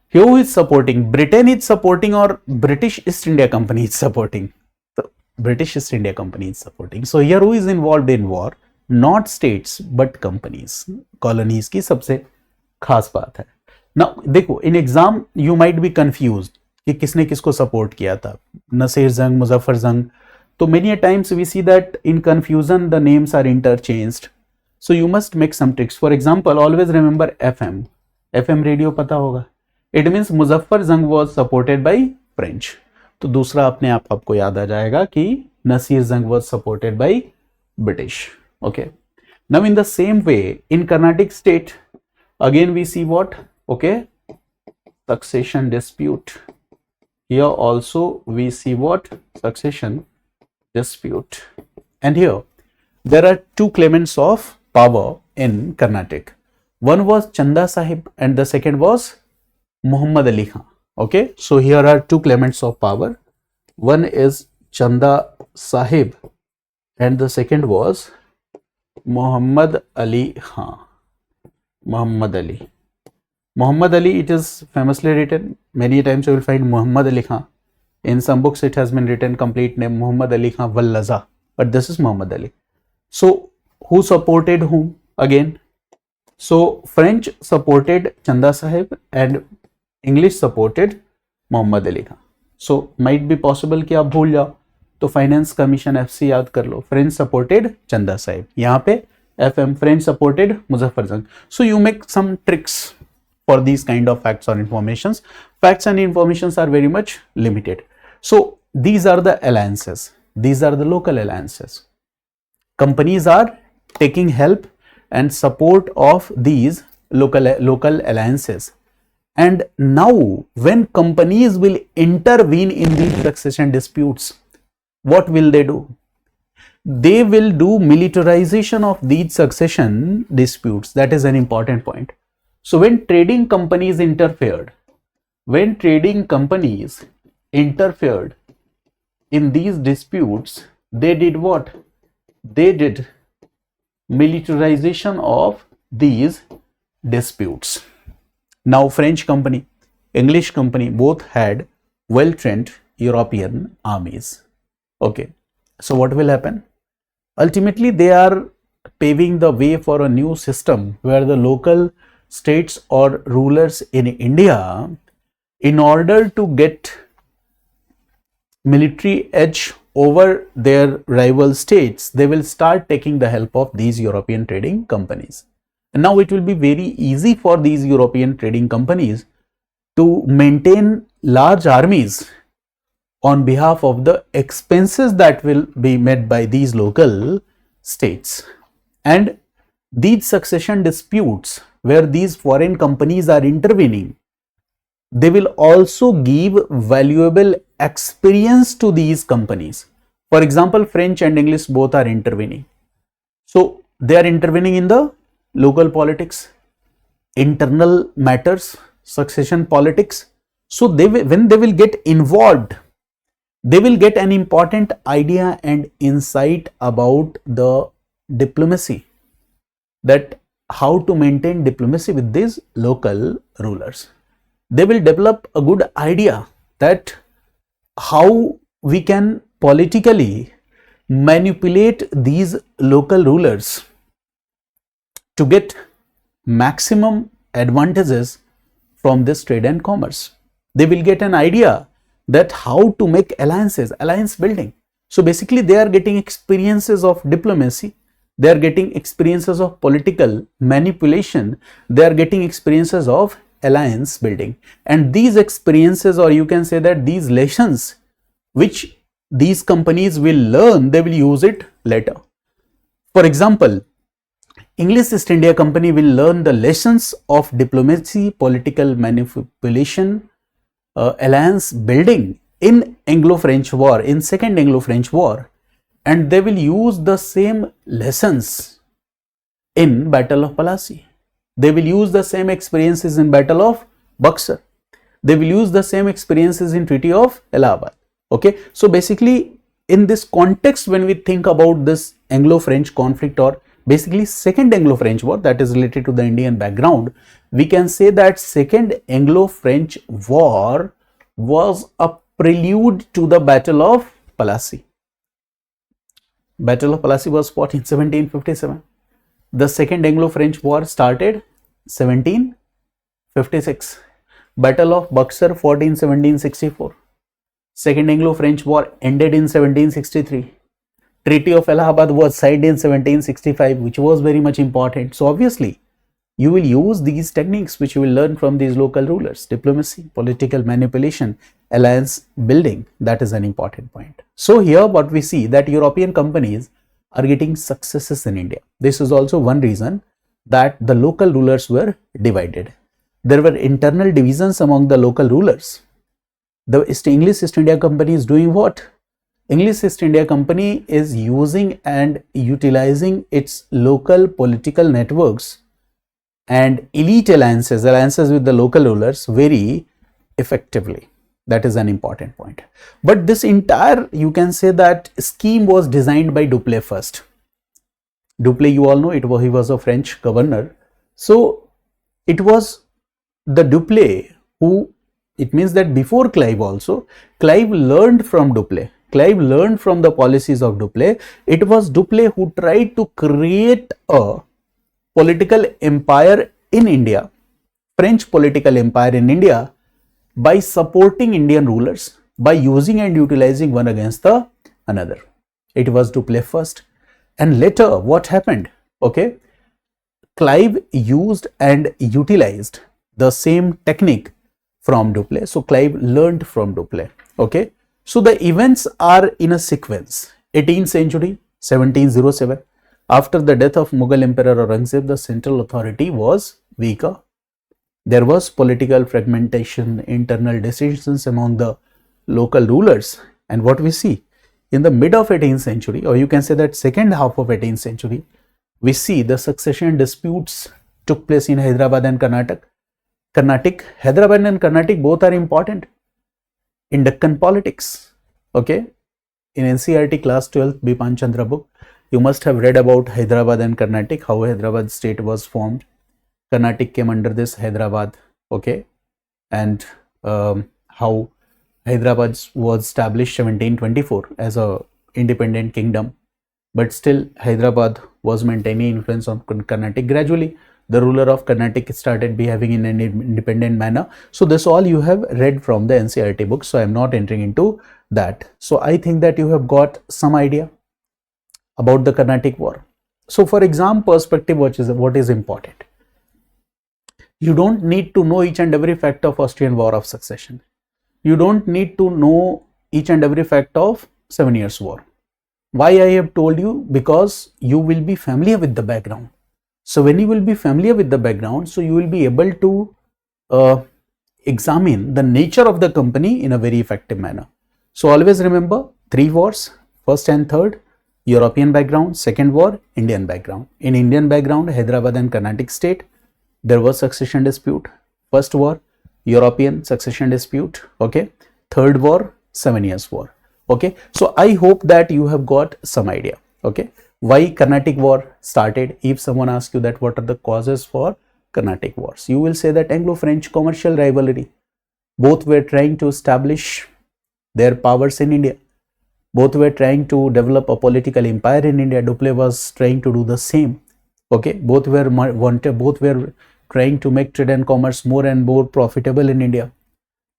Here who is supporting? Britain is supporting or British East India Company is supporting? The British East India Company is supporting. So here who is involved in war? Not states but companies. Colonies की सबसे खास बात है. Now देखो, in exam you might be confused कि किसने किसको support किया था. Nasir Jung, Muzaffar Jung. So many a times we see that in confusion the names are interchanged. So you must make some tricks. For example, always remember FM. FM radio पता होगा. It means Muzaffar Jung was supported by French. तो दूसरा अपने आप आपको याद आ जाएगा कि Nasir Jung was supported by British. Okay. Now in the same way, in Carnatic state, again we see what? Okay, succession dispute. Here also we see what? Succession dispute. And here there are two claimants of power in Carnatic. One was Chanda Sahib and the second was Muhammad Ali Khan. Okay, so here are two claimants of power. One is Chanda Sahib and the second was Muhammad Ali Khan. Muhammad Ali. Muhammad Ali, it is famously written. Many times you will find Muhammad Ali Khan. In some books it has been written complete name Muhammad Ali Khan Wallaza, but this is Muhammad Ali. So who supported whom? Again, so French supported Chanda Sahib and English supported Muhammad Ali Khan. So might be possible कि आप भूल जाओ, तो finance commission FC याद कर लो. French supported चंदा साहिब, यहाँ पे FM फ्रेंच सपोर्टेड मुजफ्फर जंग. So you make some tricks for these kind of facts or informations. Facts and informations are very much limited. So these are the alliances. These are the local alliances. Companies are taking help and support of these local alliances. And now when companies will intervene in these succession disputes, what will they do? They will do militarization of these succession disputes. That is an important point. So when trading companies interfered, When trading companies interfered in these disputes, they did what? They did militarization of these disputes. Now French company, English company both had well-trained European armies. Okay, so what will happen? Ultimately, they are paving the way for a new system where the local states or rulers in India, in order to get military edge over their rival states, they will start taking the help of these European trading companies. And now it will be very easy for these European trading companies to maintain large armies on behalf of the expenses that will be met by these local states. And these succession disputes where these foreign companies are intervening, they will also give valuable experience to these companies. For example, French and English both are intervening. So they are intervening in the local politics, internal matters, succession politics. So when they will get involved, they will get an important idea and insight about the diplomacy, that how to maintain diplomacy with these local rulers. They will develop a good idea that how we can politically manipulate these local rulers to get maximum advantages from this trade and commerce. They will get an idea that how to make alliances, alliance building. So basically they are getting experiences of diplomacy, they are getting experiences of political manipulation, they are getting experiences of alliance building. And these experiences, or you can say that these lessons which these companies will learn, they will use it later. For example, English East India Company will learn the lessons of diplomacy, political manipulation, alliance building in Anglo-French War, in Second Anglo-French War, and they will use the same lessons in Battle of Plassey. They will use the same experiences in Battle of Buxar. They will use the same experiences in Treaty of Allahabad. Okay, so basically in this context, when we think about this Anglo-French conflict, or basically Second Anglo-French War, that is related to the Indian background, we can say that Second Anglo-French War was a prelude to the Battle of Plassey. Battle of Plassey was fought in 1757. The Second Anglo-French War started 1756. Battle of Buxar fought in 1764. Second Anglo-French War ended in 1763. Treaty of Allahabad was signed in 1765, which was very much important. So obviously, you will use these techniques which you will learn from these local rulers: diplomacy, political manipulation, alliance building. That is an important point. So here what we see, that European companies are getting successes in India. This is also one reason that the local rulers were divided. There were internal divisions among the local rulers. The English East India Company is doing what? English East India Company is using and utilizing its local political networks and elite alliances with the local rulers very effectively. That is an important point. But this entire, you can say that scheme was designed by Dupleix first. Dupleix, you all know, he was a French governor. So it was the Dupleix who, it means that before Clive also, Clive learned from Dupleix. Clive learned from the policies of Dupleix. It was Dupleix who tried to create a political empire in India, French political empire in India, by supporting Indian rulers, by using and utilizing one against the another. It was Dupleix first. And later, what happened? Okay, Clive used and utilized the same technique from Dupleix. So Clive learned from Dupleix. Okay, so the events are in a sequence. 18th century, 1707. After the death of Mughal Emperor Aurangzeb, the central authority was weaker. There was political fragmentation, internal decisions among the local rulers. And what we see in the mid of 18th century, or you can say that second half of 18th century, we see the succession disputes took place in Hyderabad and Karnataka. Carnatic, Hyderabad and Carnatic both are important in Deccan politics. Okay, in NCERT class 12 Bipan Chandra book, you must have read about Hyderabad and Carnatic, how Hyderabad state was formed. Carnatic came under this Hyderabad, okay, and how Hyderabad was established 1724 as a independent kingdom, but still Hyderabad was maintaining influence on Carnatic. Gradually, the ruler of Carnatic started behaving in an independent manner. So this all you have read from the NCERT book. So I am not entering into that. So I think that you have got some idea about the Carnatic War. So for exam perspective, what is important? You don't need to know each and every fact of Austrian War of Succession. You don't need to know each and every fact of 7 Years' War. Why I have told you? Because you will be familiar with the background. So when you will be familiar with the background, so you will be able to examine the nature of the company in a very effective manner. So always remember 3 wars, first and third, European background, second war, Indian background. In Indian background, Hyderabad and Carnatic state, there was succession dispute. First war, European succession dispute. Okay. Third war, 7 Years' War. Okay. So I hope that you have got some idea. Okay. Why Carnatic War started? If someone asks you that what are the causes for Carnatic Wars, you will say that Anglo-French commercial rivalry. Both were trying to establish their powers in India. Both were trying to develop a political empire in India. Dupleix was trying to do the same. Okay. Both were trying to make trade and commerce more and more profitable in India.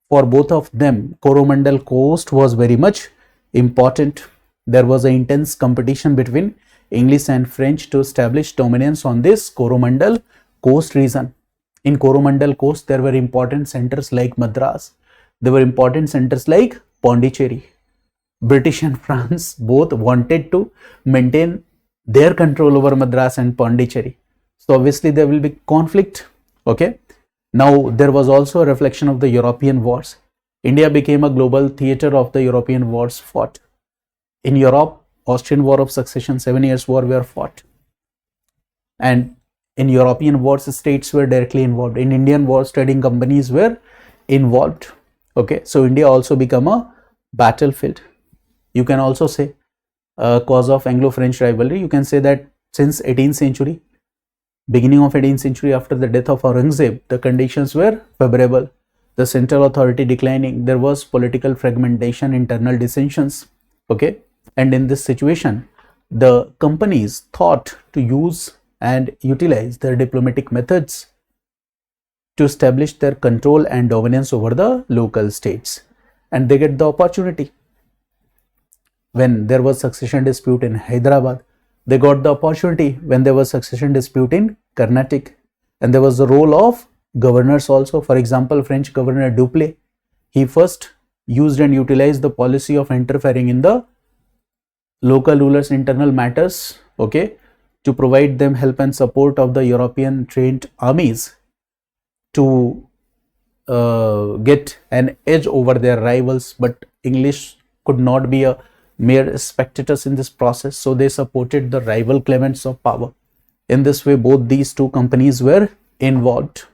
For both of them, Coromandel coast was very much important. There was an intense competition between English and French to establish dominance on this Coromandel coast region. In Coromandel coast, there were important centers like Madras. There were important centers like Pondicherry. British and France both wanted to maintain their control over Madras and Pondicherry. So obviously there will be conflict. Okay. Now there was also a reflection of the European wars. India became a global theater of the European wars fought. In Europe, Austrian War of Succession, 7 Years' War were fought. And in European wars, states were directly involved. In Indian wars, trading companies were involved. Okay. So India also became a battlefield. You can also say cause of Anglo-French rivalry. You can say that since 18th century, beginning of 18th century, after the death of Aurangzeb, the conditions were favorable. The central authority declining. There was political fragmentation, internal dissensions. Okay. And in this situation, the companies thought to use and utilize their diplomatic methods to establish their control and dominance over the local states. And they get the opportunity. When there was succession dispute in Hyderabad, they got the opportunity when there was succession dispute in Carnatic. And there was the role of governors also. For example, French governor Dupleix, he first used and utilized the policy of interfering in the local rulers' internal matters, okay, to provide them help and support of the European trained armies to get an edge over their rivals. But English could not be a mere spectators in this process, so they supported the rival claimants of power. In this way, both these two companies were involved.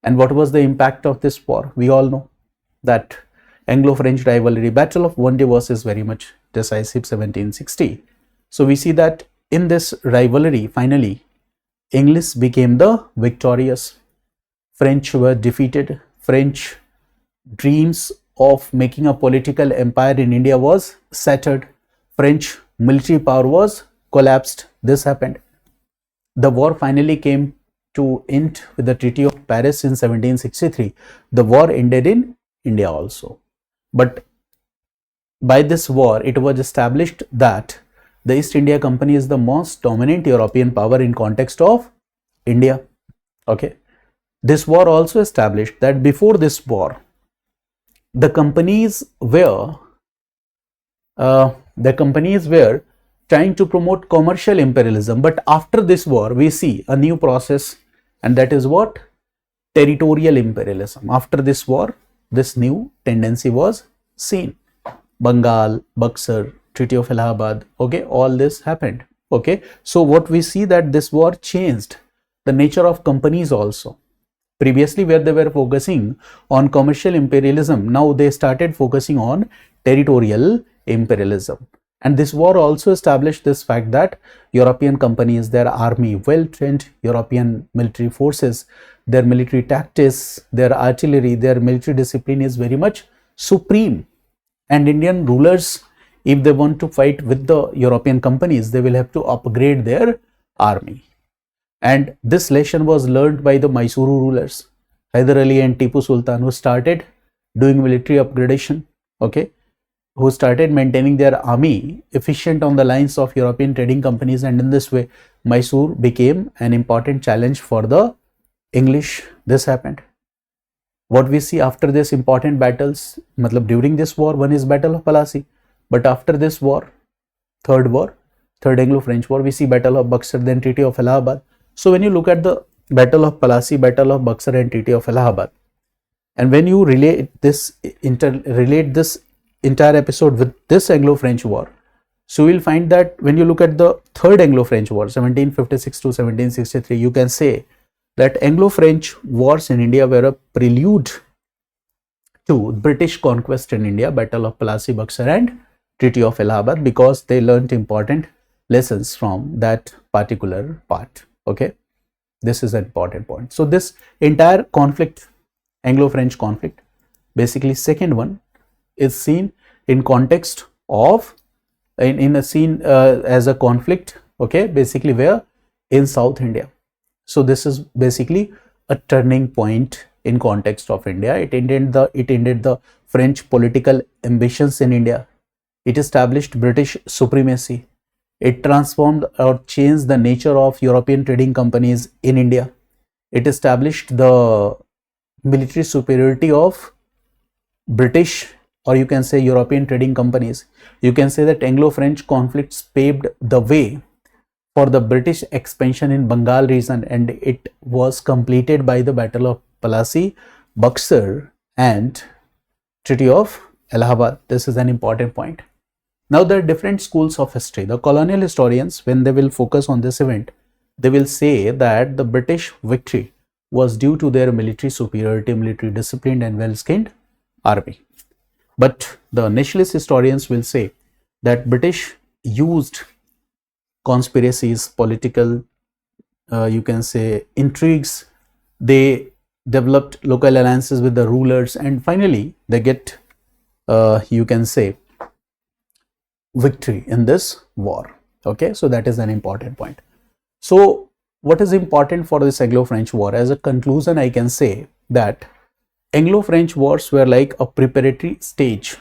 And what was the impact of this war? We all know that Anglo-French rivalry, Battle of Wandiwash is very much decisive, 1760. So we see that in this rivalry, finally, English became the victorious. French were defeated. French dreams of making a political empire in India was shattered. French military power was collapsed. This happened. The war finally came to end with the Treaty of Paris in 1763. The war ended in India also. But by this war, it was established that the East India Company is the most dominant European power in context of India. Okay. This war also established that before this war, the companies were trying to promote commercial imperialism. But after this war, we see a new process, and that is what? Territorial imperialism. After this war, this new tendency was seen. Bengal, Buxar, Treaty of Allahabad, okay, all this happened. Okay, so what we see that this war changed the nature of companies also. Previously, where they were focusing on commercial imperialism, now they started focusing on territorial imperialism. And this war also established this fact that European companies, their army, well-trained European military forces, their military tactics, their artillery, their military discipline is very much supreme. And Indian rulers, if they want to fight with the European companies, they will have to upgrade their army. And this lesson was learned by the Mysuru rulers, Hyder Ali and Tipu Sultan, who started doing military upgradation, okay, who started maintaining their army efficient on the lines of European trading companies. And in this way, Mysore became an important challenge for the English. This happened. What we see after this important battles, during this war, one is Battle of Plassey, but after this war, third Anglo-French War, we see Battle of Buxar, then Treaty of Allahabad. So when you look at the Battle of Plassey, Battle of Buxar and Treaty of Allahabad, and when you relate this entire episode with this Anglo-French War, so you will find that when you look at the third Anglo-French War, 1756 to 1763, you can say that Anglo-French wars in India were a prelude to British conquest in India, Battle of Plassey, Buxar and Treaty of Allahabad, because they learned important lessons from that particular part. Okay, this is an important point. So this entire conflict, Anglo-French conflict, basically second one, is seen in context of as a conflict, okay, basically where in South India. So this is basically a turning point in context of India. It ended the French political ambitions in India. It established British supremacy. It transformed or changed the nature of European trading companies in India. It established the military superiority of British, or you can say European trading companies. You can say that Anglo-French conflicts paved the way for the British expansion in Bengal region, and it was completed by the Battle of Plassey, Buxar and Treaty of Allahabad. This is an important point. Now, there are different schools of history. The colonial historians, when they will focus on this event, they will say that the British victory was due to their military superiority, military discipline and well-skilled army. But the nationalist historians will say that British used conspiracies, political, you can say intrigues. They developed local alliances with the rulers, and finally they get, you can say, victory in this war. Okay, so that is an important point. So what is important for this Anglo-French War? As a conclusion, I can say that Anglo-French wars were like a preparatory stage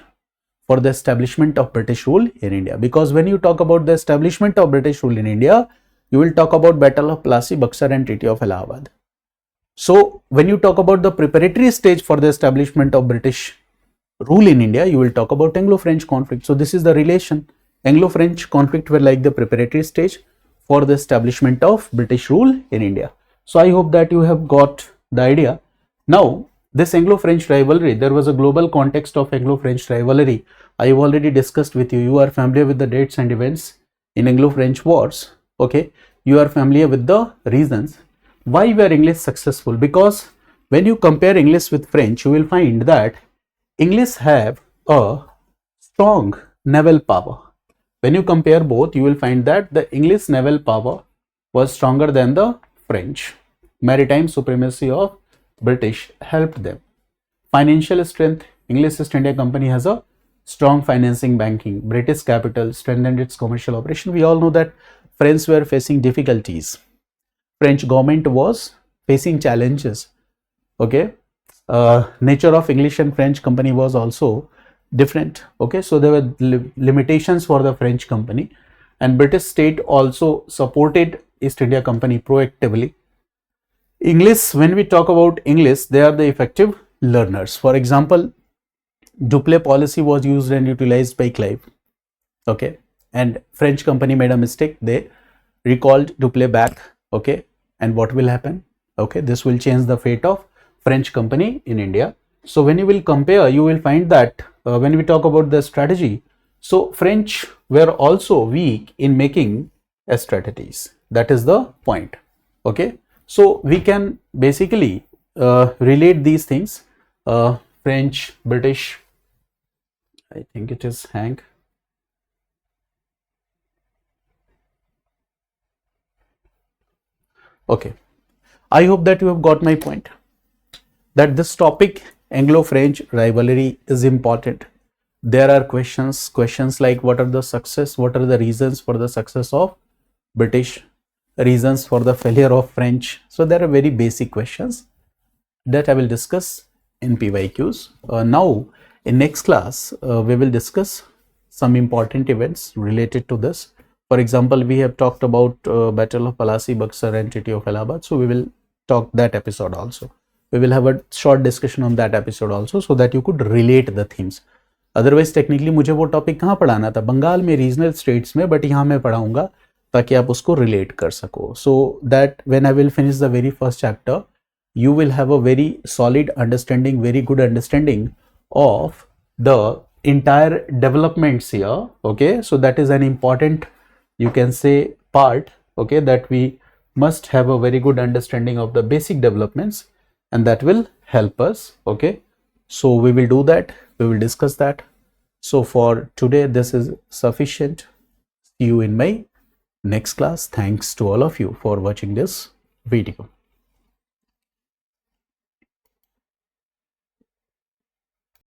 for the establishment of British rule in India. Because when you talk about the establishment of British rule in India, you will talk about Battle of Plassey, Buxar and Treaty of Allahabad. So when you talk about the preparatory stage for the establishment of British rule in India, you will talk about Anglo-French conflict. So this is the relation. Anglo-French conflict were like the preparatory stage for the establishment of British rule in India. So I hope that you have got the idea. Now, this Anglo-French rivalry, there was a global context of Anglo-French rivalry. I have already discussed with you. You are familiar with the dates and events in Anglo-French wars. Okay, you are familiar with the reasons. Why were English successful? Because when you compare English with French, you will find that English have a strong naval power. When you compare both, you will find that the English naval power was stronger than the French. Maritime supremacy of British helped them. Financial strength, English East India Company has a strong financing banking. British capital strengthened its commercial operation. We all know that French were facing difficulties. French government was facing challenges. Okay, nature of English and French company was also different. Okay, so there were limitations for the French company, and British state also supported East India Company proactively. English, when we talk about English, they are the effective learners. For example, Dupleix policy was used and utilized by Clive. Okay, and French company made a mistake. They recalled Dupleix back. Okay, and what will happen? Okay, this will change the fate of French company in India. So when you will compare, you will find that when we talk about the strategy, so French were also weak in making strategies. That is the point. Okay, so we can basically relate these things. French, British, I think it is Hank. Okay, I hope that you have got my point, that this topic Anglo-French rivalry is important. There are questions like what are the success, what are the reasons for the success of British, reasons for the failure of French. So there are very basic questions that I will discuss in PYQs. Now in next class, we will discuss some important events related to this. For example, we have talked about Battle of Palasi, Buxar and Treaty of Allahabad. So we will talk that episode also. We will have a short discussion on that episode also, so that you could relate the themes. Otherwise technically मुझे वो topic कहाँ पढ़ाना था, बंगाल में, regional states में, but यहाँ मैं पढ़ाऊंगा ताकि आप उसको रिलेट कर सको. So that when I will finish the very first chapter, you will have a very solid understanding, very good understanding of the entire developments here. Okay, so that is an important, you can say, part. Okay, that we must have a very good understanding of the basic developments, and that will help us. Okay, so we will do that, we will discuss that. So for today this is sufficient. See you in my next class. Thanks to all of you for watching this video.